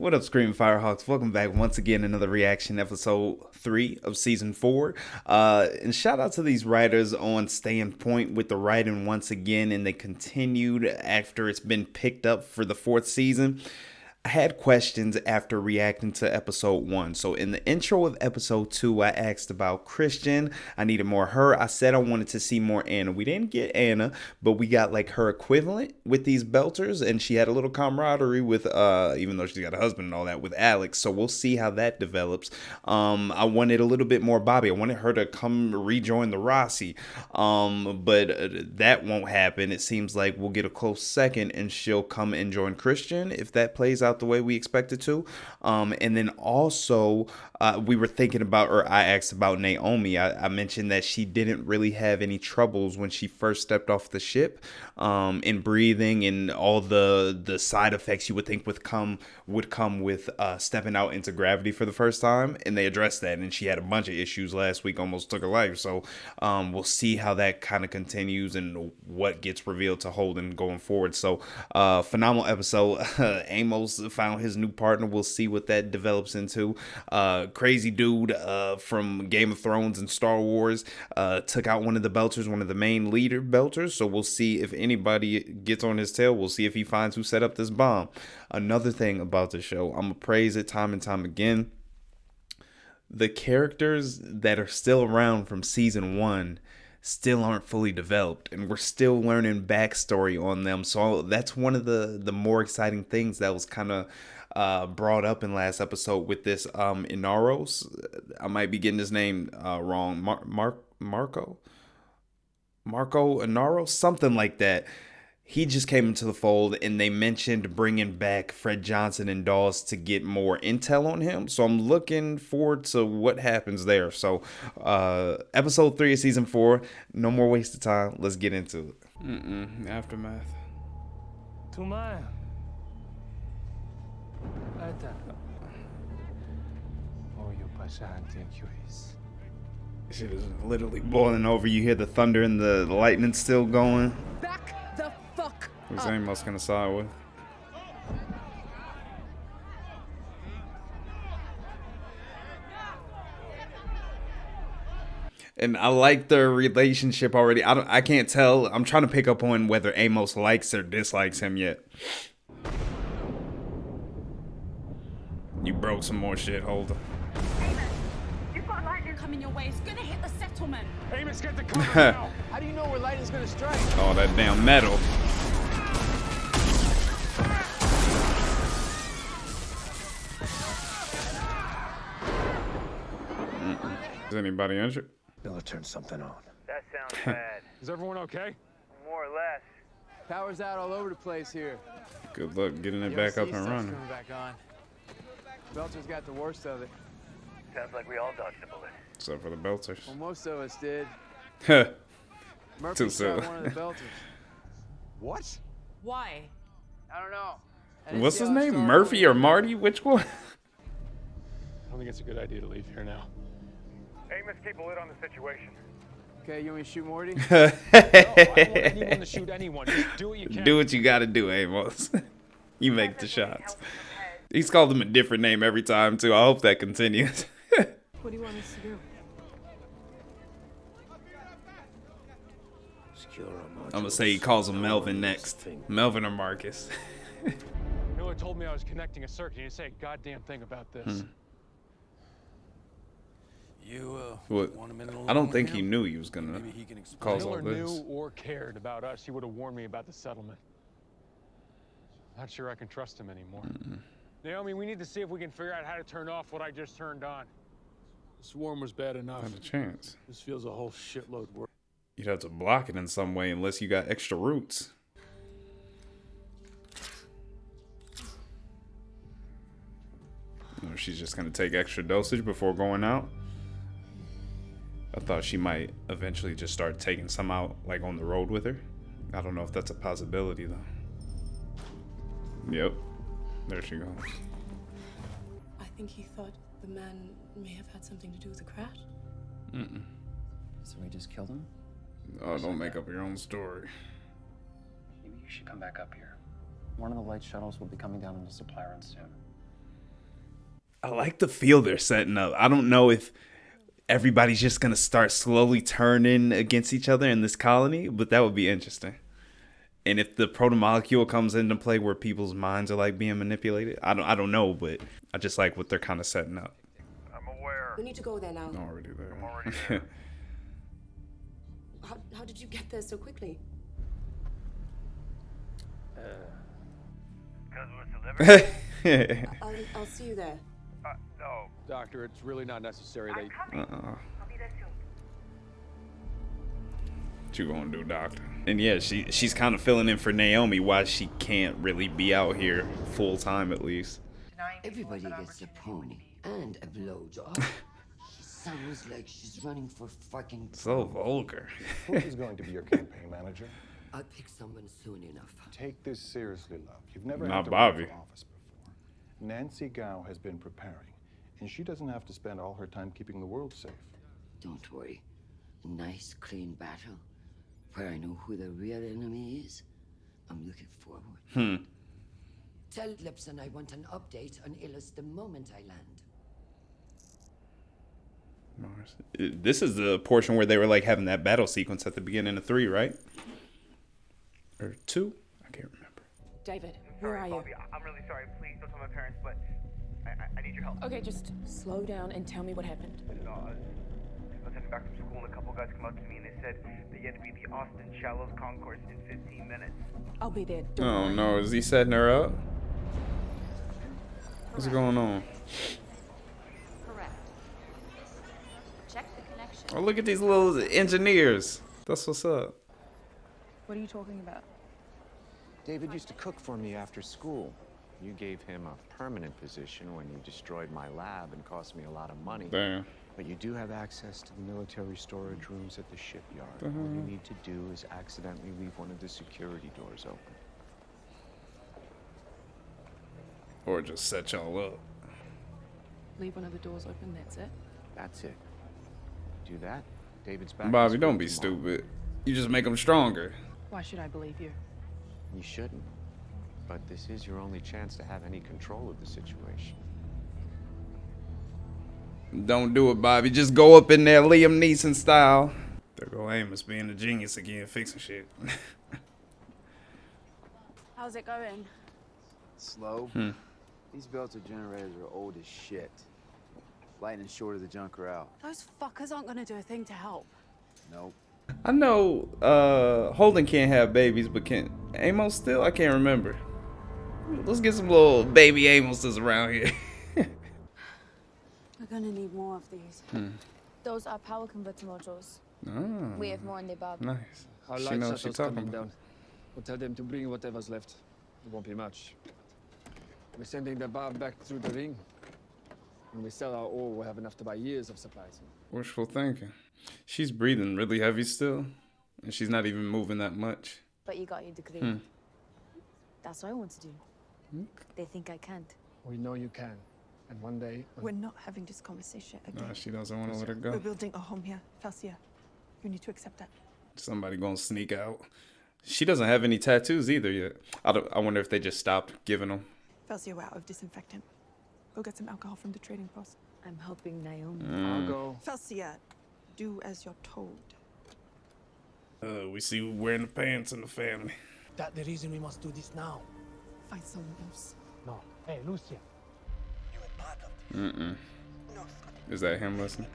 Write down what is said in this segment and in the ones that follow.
What up, Screaming Firehawks? Welcome back once again, another reaction episode 3 of season 4. And shout out to these writers on staying point with the writing once again, and they continued after it's been picked up for the 4th season. I had questions after reacting to episode 1. So in the intro of episode 2, I asked about Christian. I needed more her. I said I wanted to see more Anna. We didn't get Anna, but we got like her equivalent with these belters, and she had a little camaraderie with even though she's got a husband and all that, with Alex. So we'll see how that develops. I wanted a little bit more Bobby. I wanted her to come rejoin the Rossi. But that won't happen. It seems like we'll get a close second and she'll come and join Christian if that plays out the way we expect it to. And then also we were thinking about, or I asked about Naomi. I mentioned that she didn't really have any troubles when she first stepped off the ship, in breathing and all the side effects you would think would come with stepping out into gravity for the first time, and they addressed that, and she had a bunch of issues last week, almost took her life. So we'll see how that kind of continues and what gets revealed to Holden going forward. So phenomenal episode. Amos found his new partner. We'll see what that develops into. Crazy dude from Game of Thrones and Star Wars took out one of the belters, one of the main leader belters. So we'll see if anybody gets on his tail. We'll see if he finds who set up this bomb. Another thing about the show, I'm gonna praise it time and time again. The characters that are still around from season 1 still aren't fully developed, and we're still learning backstory on them. So that's one of the more exciting things that was kind of brought up in last episode with this Inaros. I might be getting his name wrong. Marco Inaros, something like that. He just came into the fold, and they mentioned bringing back Fred Johnson and Dawes to get more intel on him. So I'm looking forward to what happens there. So episode 3 of season 4. No more waste of time. Let's get into it. Aftermath. Tumaya. Oh, you pasan, thank you. Shit is literally boiling over. You hear the thunder and the lightning still going. Back the fuck Who's up. Amos gonna side with? And I like their relationship already. I can't tell. I'm trying to pick up on whether Amos likes or dislikes him yet. You broke some more shit, Holder. You've got lightning coming your way. It's gonna hit the settlement. Amos, get the cover now. How do you know where lightning's gonna strike? Oh, that damn metal. Is anybody injured? Miller turned something on. That sounds bad. Is everyone okay? More or less. Power's out all over the place here. Good luck getting it back up and running. Coming back on. Belcher's got the worst of it. Sounds like we all dodged a bullet. Except for the belters. Well, most of us did. Too Murphy soon. shot one of the Belchers. What? Why? I don't know. I didn't What's see his how it name? started. Murphy or Marty? Which one? I don't think it's a good idea to leave here now. Amos, keep a lid on the situation. Okay, you want me to shoot Morty? No, I don't want anyone to shoot anyone. Just do what you can. Do what you gotta do, Amos. You make the shots. He's called him a different name every time, too. I hope that continues. What do you want us to do? I'm gonna say he calls him Melvin next. Melvin or Marcus. Miller told me I was connecting a circuit. He didn't say a goddamn thing about this. What? I don't think he knew he was gonna cause all Miller this. knew or cared about us, he would have warned me about the settlement. Not sure I can trust him anymore. Naomi, we need to see if we can figure out how to turn off what I just turned on. The swarm was bad enough. Not a chance. This feels a whole shitload worse. You'd have to block it in some way unless you got extra roots. Or she's just gonna take extra dosage before going out. I thought she might eventually just start taking some out, like on the road with her. I don't know if that's a possibility though. Yep, there she goes. I think he thought the man may have had something to do with the crash. So we just killed him? Oh, don't make up your own story. Maybe you should come back up here. One of the light shuttles will be coming down on the supply run soon. I like the feel they're setting up. I don't know if everybody's just gonna start slowly turning against each other in this colony, but that would be interesting. And if the proto-molecule comes into play where people's minds are like being manipulated, I don't know, but I just like what they're kind of setting up. I'm aware. We need to go there now. Already there. I'm already there. How did you get there so quickly? Because we're celebrities? I'll see you there. No. Doctor, it's really not necessary. They. I'll be there soon. What you gonna do, doctor? And yeah, she's kind of filling in for Naomi why she can't really be out here full time at least. Everybody gets a pony and a blowjob. She sounds like she's running for fucking. So vulgar. Who is going to be your campaign manager? I'll pick someone soon enough. Take this seriously, love. You've never Not had to Bobby. run for office before. Nancy Gao has been preparing, and she doesn't have to spend all her time keeping the world safe. Don't worry. A nice, clean battle where I know who the real enemy is. I'm looking forward. Tell Lipson I want an update on Illis the moment I land. This is the portion where they were like having that battle sequence at the beginning of 3, right? Or 2? I can't remember. David, where are you? Bobby, I'm really sorry. Please don't tell my parents, but I need your help. Okay, just slow down and tell me what happened. I was heading back from school and a couple guys come up to me and they said they had to be at the Austin Shallows concourse in 15 minutes. I'll be there. Oh no, is he setting her up? What's going on? Correct. Check the connection. Oh, look at these little engineers. That's what's up. What are you talking about? David used to cook for me after school. You gave him a permanent position when you destroyed my lab and cost me a lot of money. Damn. But you do have access to the military storage rooms at the shipyard. All you need to do is accidentally leave one of the security doors open. Or just set y'all up. Leave one of the doors open, that's it? That's it. Do that, David's back. Bobby, don't be stupid. You just make them stronger. Why should I believe you? You shouldn't. But this is your only chance to have any control of the situation. Don't do it, Bobby. Just go up in there Liam Neeson style. There go Amos being a genius again, fixing shit. How's it going? Slow. These belter generators are old as shit. Lightning short of the junker out. Those fuckers aren't gonna do a thing to help. Nope. I know Holden can't have babies, but can Amos still? I can't remember. Let's get some little baby Amoses around here. We're gonna need more of these. Those are power converter modules. Oh, We have more in the bag. nice. Our She light knows what she's shuttle's talking coming about. down. We'll tell them to bring whatever's left. It won't be much. We're sending the bar back through the ring. When we sell our ore, we'll have enough to buy years of supplies. Wishful thinking. She's breathing really heavy still, and she's not even moving that much. But you got your degree. That's what I want to do. They think I can't. We know you can. And one day... We're not having this conversation again. No, she doesn't want to let her We're go. building a home here, Felsia. You need to accept that. Somebody gonna sneak out. She doesn't have any tattoos either yet. I wonder if they just stopped giving them. Felsia, we're out of disinfectant. Go get some alcohol from the trading post. I'm helping Naomi. I'll go. Felsia, do as you're told. We see who wearing the pants in the family. That's the reason we must do this now. Find someone else. No. Hey, Lucia. Is that him listening?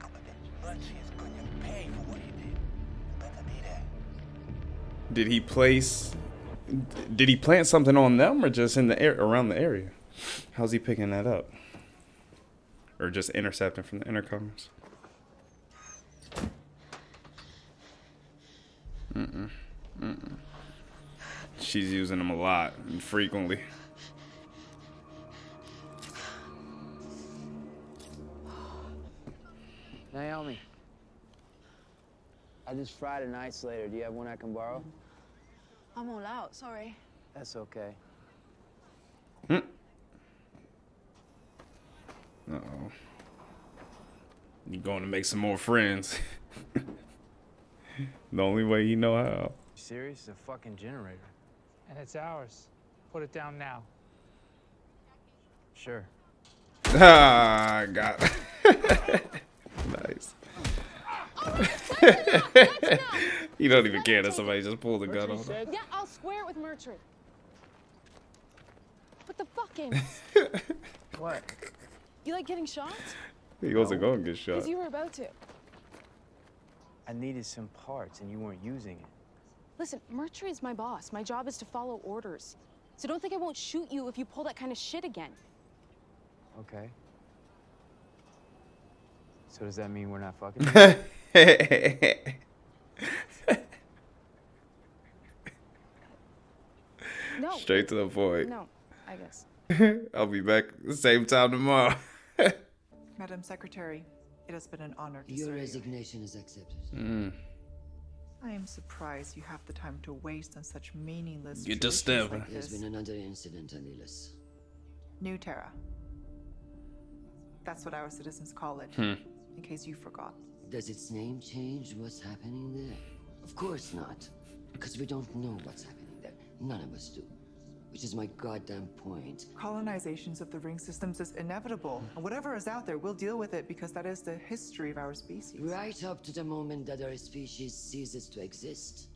Did he plant something on them or just in the air around the area? How's he picking that up? Or just intercepting from the intercoms? She's using them a lot and frequently. Naomi. I just fried an isolator. Do you have one I can borrow? I'm all out, sorry. That's okay. Uh-oh. You going to make some more friends. The only way you know how. You serious? It's a fucking generator. And it's ours. Put it down now. Sure. Ah, got it. Nice. You don't even care that somebody just pulled a gun on him. Yeah, I'll square it with murtry. What the fuck, Amos? What? You like getting shot? He wasn't going to get shot. Because you were about to. I needed some parts and you weren't using it. Listen, murtry is my boss. My job is to follow orders. So don't think I won't shoot you if you pull that kind of shit again. Okay. So does that mean we're not fucking? No. Straight to the point. No, I guess. I'll be back the same time tomorrow. Madam Secretary, it has been an honor to Your serve resignation is accepted. you. I am surprised you have the time to waste on such meaninless Get to situations stepping. like There's this. been another incident on Illis. New Terra. That's what our citizens call it, Hmm. in case you forgot. Does its name change what's happening there? Of course not. Because we don't know what's happening there. None of us do. Which is my goddamn point. Colonizations of the ring systems is inevitable. And whatever is out there, we'll deal with it because that is the history of our species. Right up to the moment that our species ceases to exist.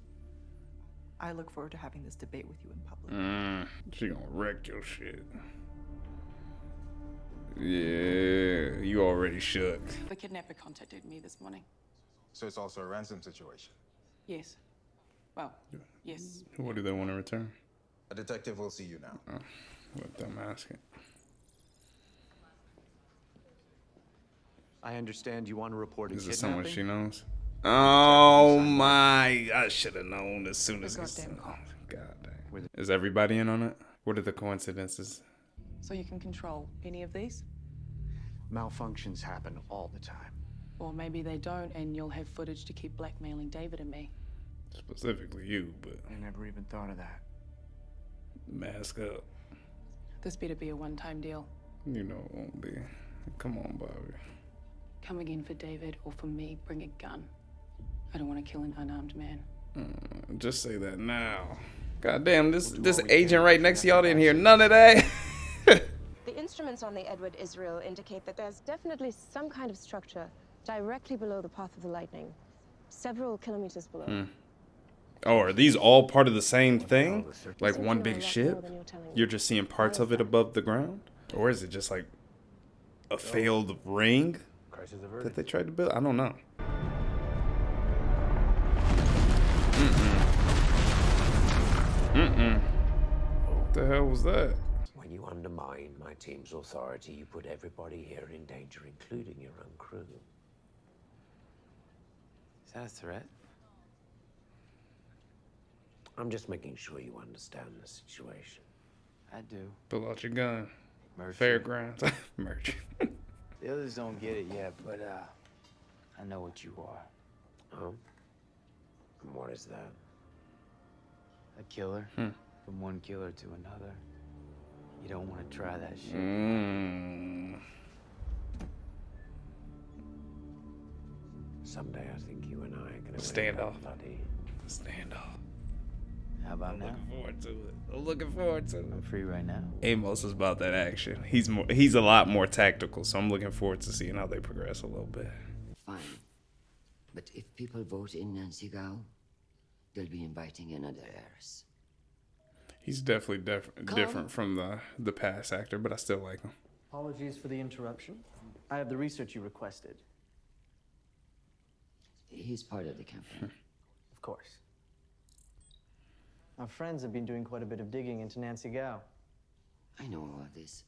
I look forward to having this debate with you in public. She gonna wreck your shit. Yeah, you already shook. The kidnapper contacted me this morning. So it's also a ransom situation. Yes. Well, yes. What do they want to return? A detective will see you now. Oh, what them asking. I understand you want to report a Is kidnapping? this someone she knows? Oh my! I should have known as soon as this. Oh, God dang. Is everybody in on it? What are the coincidences? So you can control any of these? Malfunctions happen all the time. Or maybe they don't, and you'll have footage to keep blackmailing David and me. Specifically you, but I never even thought of that. mask up. This better be a one-time deal. You know it won't be. Come on, Bobby. Come again for David, or for me, bring a gun. I don't want to kill an unarmed man. Just say that now. God damn, this agent right next to y'all didn't hear none of that. The instruments on the Edward Israel indicate that there's definitely some kind of structure directly below the path of the lightning, several kilometers below. Oh, are these all part of the same thing? Like one big ship? You're just seeing parts of it above the ground? Or is it just like a failed ring that they tried to build? I don't know. What the hell was that? When you undermine my team's authority, you put everybody here in danger, including your own crew. Is that a threat? I'm just making sure you understand the situation. I do. Pull out your gun. Murtry. Fairgrounds. Murtry. The others don't get it yet, but I know what you are. Oh? And what is that? A killer. From one killer to another. You don't want to try that shit. Someday I think you and I are gonna Standoff. bloody. Standoff. How about now? Looking forward to it. I'm looking forward to it. I'm free right now. Amos is about that action. He's a lot more tactical, so I'm looking forward to seeing how they progress a little bit. Fine. But if people vote in Nancy Gao, they'll be inviting another heiress. He's definitely different from the past actor, but I still like him. Apologies for the interruption. I have the research you requested. He's part of the campaign. Of course. Our friends have been doing quite a bit of digging into Nancy Gao. I know all this.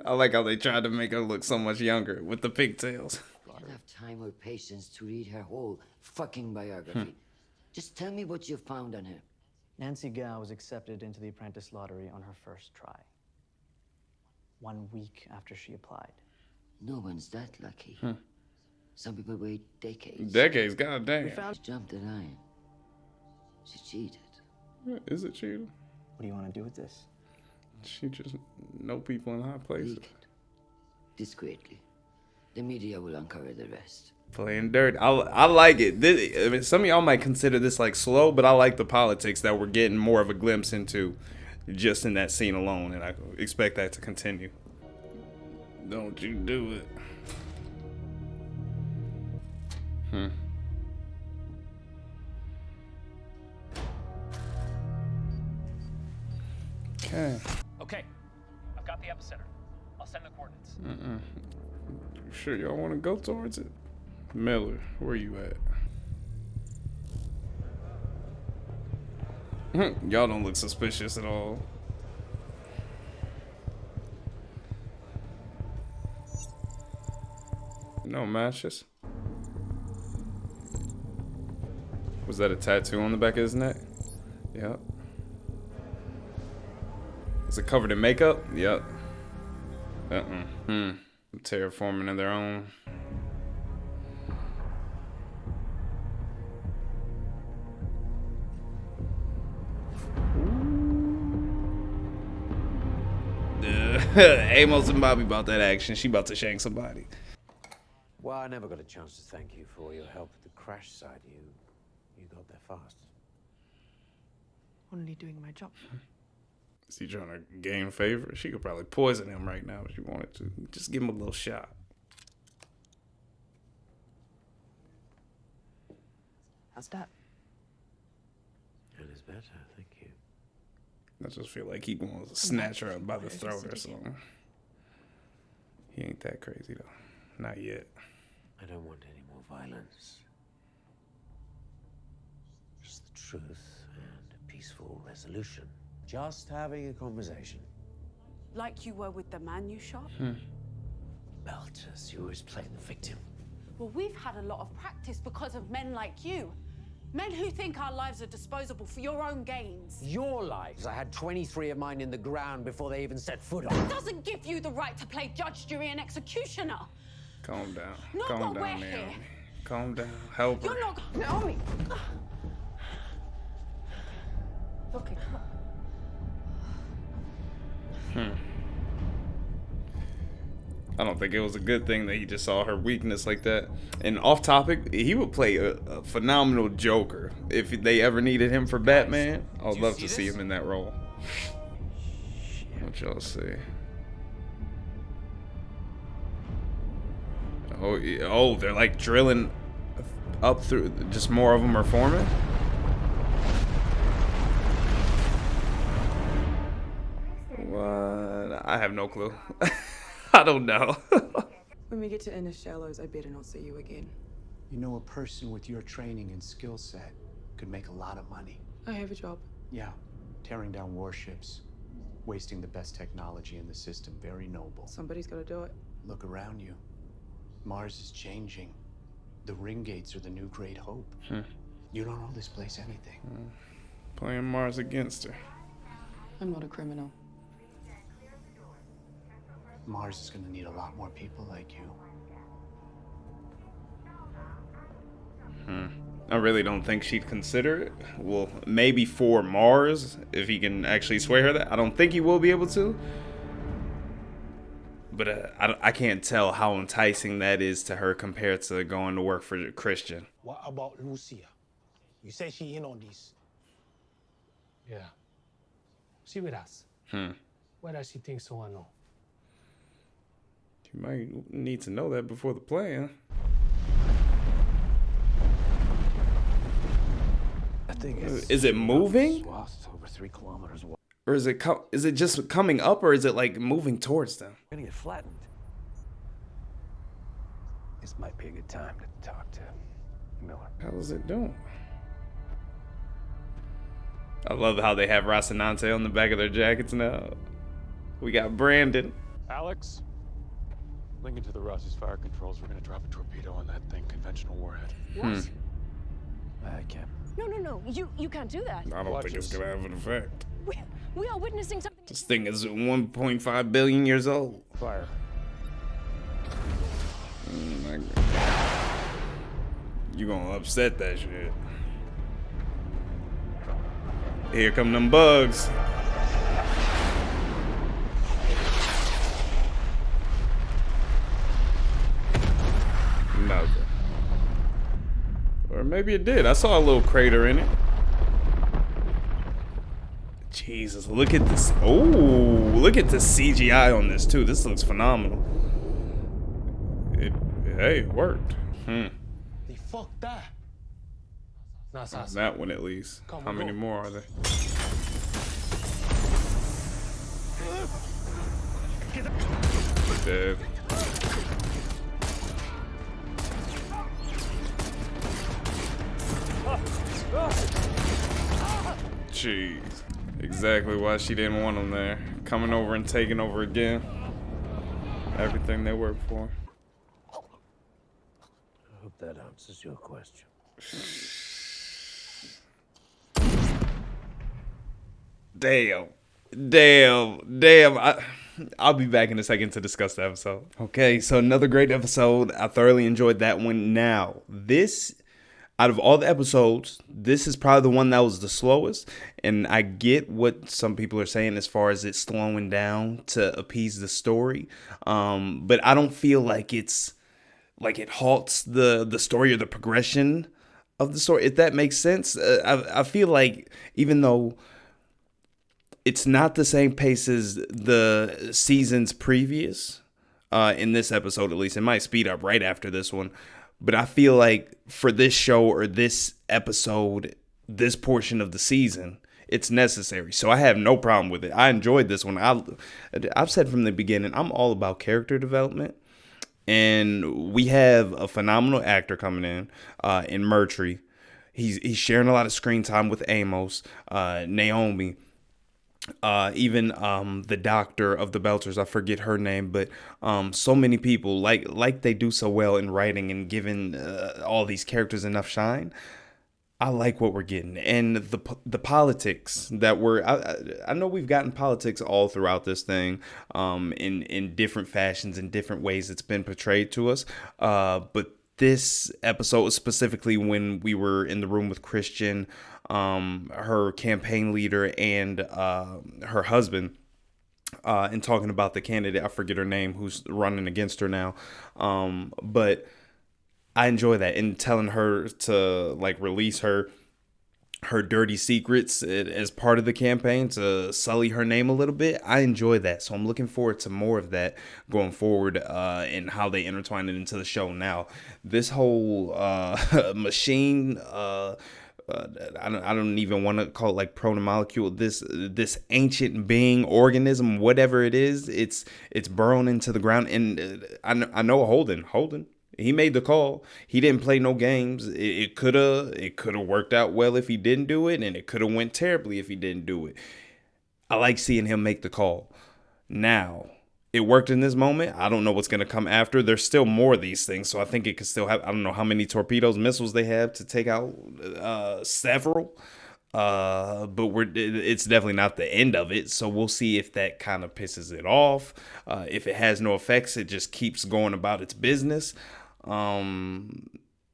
I like how they tried to make her look so much younger with the pigtails. I don't have time or patience to read her whole fucking biography. Just tell me what you found on her. Nancy Gao was accepted into the apprentice lottery on her first try. 1 week after she applied. No one's that lucky. Some people wait decades. Decades, goddamn. She jumped the line. She cheated. Is it cheating? What do you want to do with this? She just know people in high places. Leak it. Discreetly. The media will uncover the rest. Playing dirty. I like it. I mean, some of y'all might consider this like slow, but I like the politics that we're getting more of a glimpse into just in that scene alone, and I expect that to continue. Don't you do it. Okay. Okay, I've got the epicenter. I'll send the coordinates. You sure y'all want to go towards it? Miller, where you at? Y'all don't look suspicious at all. No matches. Was that a tattoo on the back of his neck? Yep. Is it covered in makeup? Yep. Terraforming of their own. Amos and Bobby about that action. She about to shank somebody. Well, I never got a chance to thank you for your help with the crash site. You got there fast. Only doing my job. Is he trying to gain favor? She could probably poison him right now if she wanted to. Just give him a little shot. How's that? It is better, thank you. I just feel like he wants to snatch her up by the throat or something. He ain't that crazy though. Not yet. I don't want any more violence. Just the truth and a peaceful resolution. Just having a conversation. Like you were with the man you shot? Belters, you always playing the victim. Well, we've had a lot of practice because of men like you. Men who think our lives are disposable for your own gains. Your lives? I had 23 of mine in the ground before they even set foot on. It doesn't give you the right to play judge, jury, and executioner. Calm down. Not Calm while down, we're Naomi. here. Calm down. Help her. You're not Naomi. Okay, come on. I don't think it was a good thing that he just saw her weakness like that. And off topic, he would play a phenomenal Joker if they ever needed him for Batman. I would love to see him in that role. What y'all see? Oh, they're like drilling up through. Just more of them are forming. What? I have no clue. I don't know. When we get to Inner Shallows, I better not see you again. You know, a person with your training and skill set could make a lot of money. I have a job. Yeah, tearing down warships, wasting the best technology in the system, very noble. Somebody's got to do it. Look around you. Mars is changing. The ring gates are the new great hope. You don't owe this place anything. Playing Mars against her. I'm not a criminal. Mars is gonna need a lot more people like you. I really don't think she'd consider it. Well, maybe for Mars, if he can actually sway her that. I don't think he will be able to. But I can't tell how enticing that is to her compared to going to work for Christian. What about Lucia? You say she in on this. Yeah. She with us. Why does she think so unknown? You might need to know that before the play, huh? That thing is it moving? Over 3 kilometers wide. Or is it just coming up, or is it like moving towards them? We're gonna get flattened. This might be a good time to talk to Miller. How is it doing? I love how they have Rocinante on the back of their jackets now. We got Brandon. Alex, link into the Rossi's fire controls. We're gonna drop a torpedo on that thing, conventional warhead. What? I can't. No. You can't do that. I don't think it's gonna have an effect. We are witnessing something. This thing is 1.5 billion years old. Fire. My God. You gonna upset that shit. Here come them bugs. Nothing. Or maybe it did. I saw a little crater in it. Jesus, look at this. Oh, look at the CGI on this too. This looks phenomenal. It worked. They fucked that. Nah, That one at least. How many more are there? Dead. Jeez. Exactly why she didn't want them there. Coming over and taking over again. Everything they worked for. I hope that answers your question. Damn. I'll be back in a second to discuss the episode. Okay, so another great episode. I thoroughly enjoyed that one. Now, out of all the episodes, this is probably the one that was the slowest. And I get what some people are saying as far as it slowing down to appease the story. But I don't feel like it halts the story or the progression of the story, if that makes sense. I feel like even though it's not the same pace as the seasons previous, in this episode at least, it might speed up right after this one. But I feel like for this show or this episode, this portion of the season, it's necessary. So I have no problem with it. I enjoyed this one. I've said from the beginning, I'm all about character development. And we have a phenomenal actor coming in Murtry. He's sharing a lot of screen time with Amos, Naomi. Even the doctor of the Belters, I forget her name, but so many people like they do so well in writing and giving all these characters enough shine. I like what we're getting, and the politics that I know we've gotten politics all throughout this thing, in different fashions, in different ways it's been portrayed to us, but this episode specifically when we were in the room with Christian, her campaign leader, and her husband, and talking about the candidate, I forget her name, who's running against her now, but I enjoy that, and telling her to release her dirty secrets as part of the campaign to sully her name a little bit. I enjoy that, so I'm looking forward to more of that going forward, and how they intertwine it into the show. Now, this whole machine, I don't even want to call it protomolecule. This ancient being, organism, whatever it is, it's burrowing into the ground, and I know Holden. He made the call. He didn't play no games. It could have worked out well if he didn't do it, and it could have went terribly if he didn't do it. I like seeing him make the call. Now, it worked in this moment. I don't know what's going to come after. There's still more of these things, so I think it could still have, I don't know how many torpedoes, missiles they have to take out several. But it's definitely not the end of it, so we'll see if that kind of pisses it off. If it has no effects, it just keeps going about its business.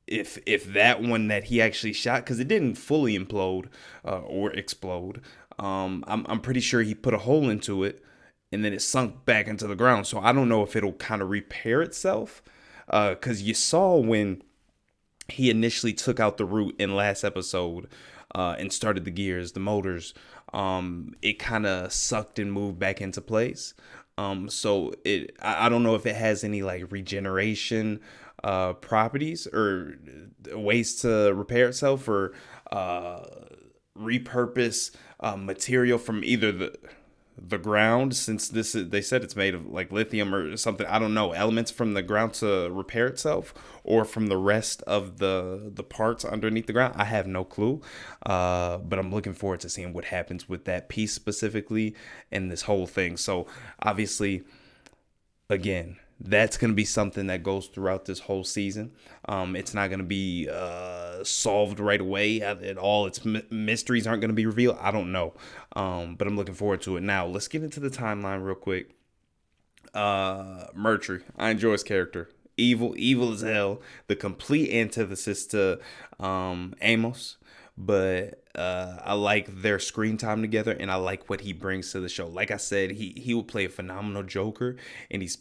If that one that he actually shot, because it didn't fully implode or explode, I'm pretty sure he put a hole into it and then it sunk back into the ground. So I don't know if it'll kind of repair itself, because you saw when he initially took out the root in last episode, and started the gears, the motors, it kind of sucked and moved back into place. So I don't know if it has any regeneration properties or ways to repair itself, or repurpose material from either the ground, since they said it's made of lithium or something, I don't know, elements from the ground to repair itself, or from the rest of the parts underneath the ground. I have no clue, but I'm looking forward to seeing what happens with that piece specifically and this whole thing. So obviously, again, that's going to be something that goes throughout this whole season. It's not going to be solved right away at all. Its mysteries aren't going to be revealed. I don't know. But I'm looking forward to it. Now, let's get into the timeline real quick. Murtry. I enjoy his character. Evil as hell. The complete antithesis to Amos. But I like their screen time together, and I like what he brings to the show. Like I said, he will play a phenomenal Joker, and he's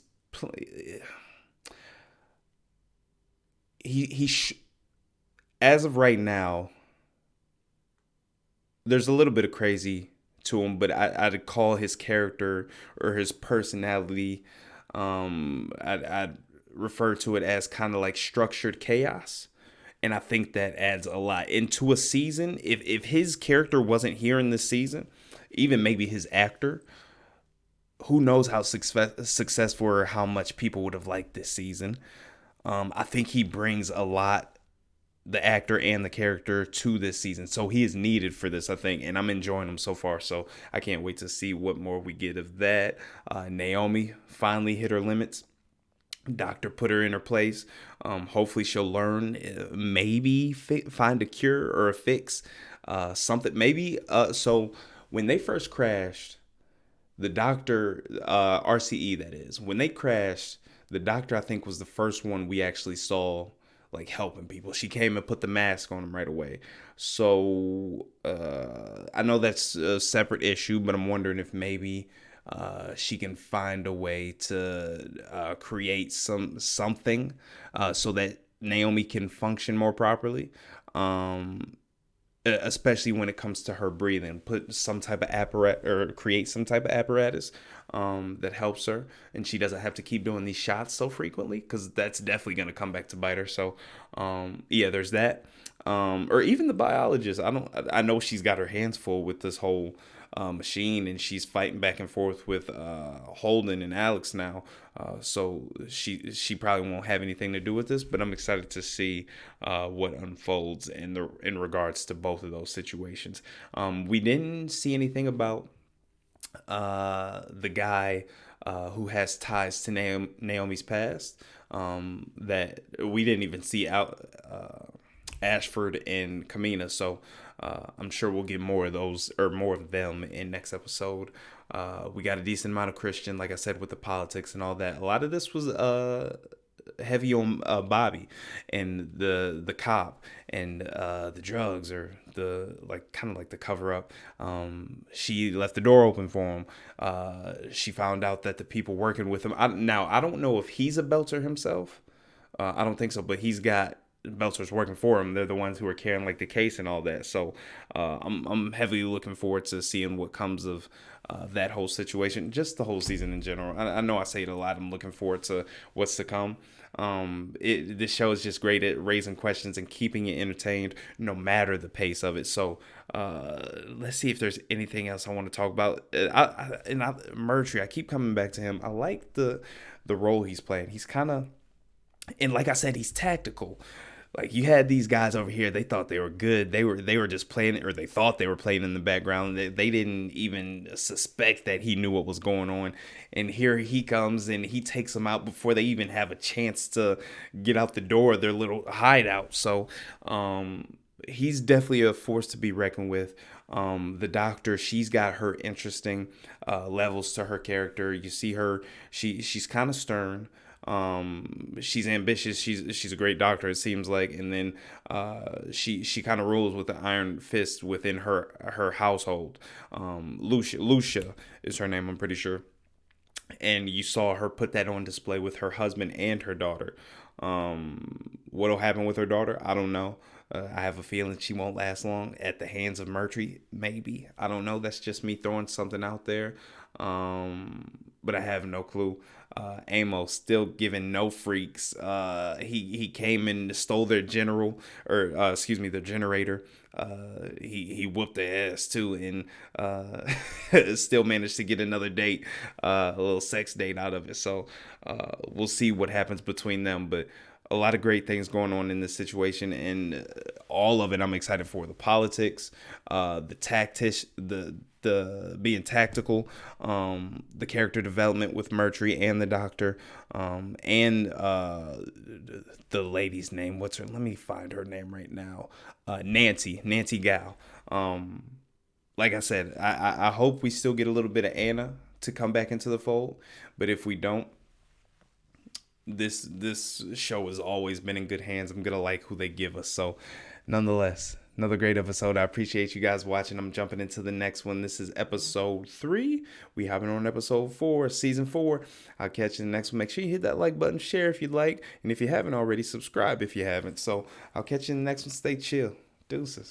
as of right now, there's a little bit of crazy to him, but I'd call his character or his personality, I'd refer to it as kind of like structured chaos. And I think that adds a lot into a season. If his character wasn't here in this season, even maybe his actor, who knows how successful or how much people would have liked this season. I think he brings a lot, the actor and the character, to this season. So he is needed for this, I think. And I'm enjoying him so far. So I can't wait to see what more we get of that. Naomi finally hit her limits. Doctor put her in her place. Hopefully she'll learn, maybe find a cure or a fix, something. Maybe so when they first crashed, the doctor, RCE that is, when they crashed, the doctor I think was the first one we actually saw like helping people. She came and put the mask on him right away. So I know that's a separate issue, but I'm wondering if maybe she can find a way to create something so that Naomi can function more properly. Especially when it comes to her breathing, put some type of apparatus or create some type of apparatus that helps her, and she doesn't have to keep doing these shots so frequently, because that's definitely going to come back to bite her. So yeah, there's that. Or even the biologist. I know she's got her hands full with this whole machine, and she's fighting back and forth with Holden and Alex now. So she probably won't have anything to do with this, but I'm excited to see what unfolds in regards to both of those situations. We didn't see anything about the guy who has ties to Naomi's past. That we didn't even see out Ashford and Kamina. So I'm sure we'll get more of those, or more of them, in next episode. We got a decent amount of Christian, like I said, with the politics and all that. A lot of this was heavy on Bobby and the cop and the drugs, or the kind of like the cover up. She left the door open for him. She found out that the people working with him. Now I don't know if he's a Belter himself. I don't think so, but he's got Belter's working for him. They're the ones who are carrying like the case and all that. So I'm heavily looking forward to seeing what comes of that whole situation, just the whole season in general. I know I say it a lot. I'm looking forward to what's to come. This show is just great at raising questions and keeping you entertained, no matter the pace of it. So let's see if there's anything else I want to talk about. Murtry, I keep coming back to him. I like the role he's playing. He's kind of, and like I said, he's tactical. Like, you had these guys over here, they thought they were good. They were just playing, or they thought they were playing in the background. They didn't even suspect that he knew what was going on. And here he comes and he takes them out before they even have a chance to get out the door, their little hideout. So he's definitely a force to be reckoned with. The doctor, she's got her interesting levels to her character. You see her, she's kind of stern. She's ambitious. She's a great doctor, it seems like, and then she kind of rules with the iron fist within her household. Lucia is her name, I'm pretty sure. And you saw her put that on display with her husband and her daughter. What'll happen with her daughter, I don't know. I have a feeling she won't last long at the hands of Murtry, maybe. I don't know. That's just me throwing something out there. But I have no clue. Amos still giving no freaks. He came and stole their general, or their generator. He whooped their ass too, and still managed to get another date, a little sex date out of it. So we'll see what happens between them. But a lot of great things going on in this situation, and all of it I'm excited for. The politics, the being tactical, the character development with Murtry and the doctor, and the lady's name. What's her? Let me find her name right now. Nancy Gao. Like I said, I hope we still get a little bit of Anna to come back into the fold, but if we don't, this show has always been in good hands. I'm gonna like who they give us. So nonetheless, another great episode. I appreciate you guys watching. I'm jumping into the next one. This is episode 3. We hopping on episode 4, season 4. I'll catch you in the next one. Make sure you hit that like button, share if you'd like, and if you haven't already, subscribe if you haven't. So I'll catch you in the next one. Stay chill. Deuces.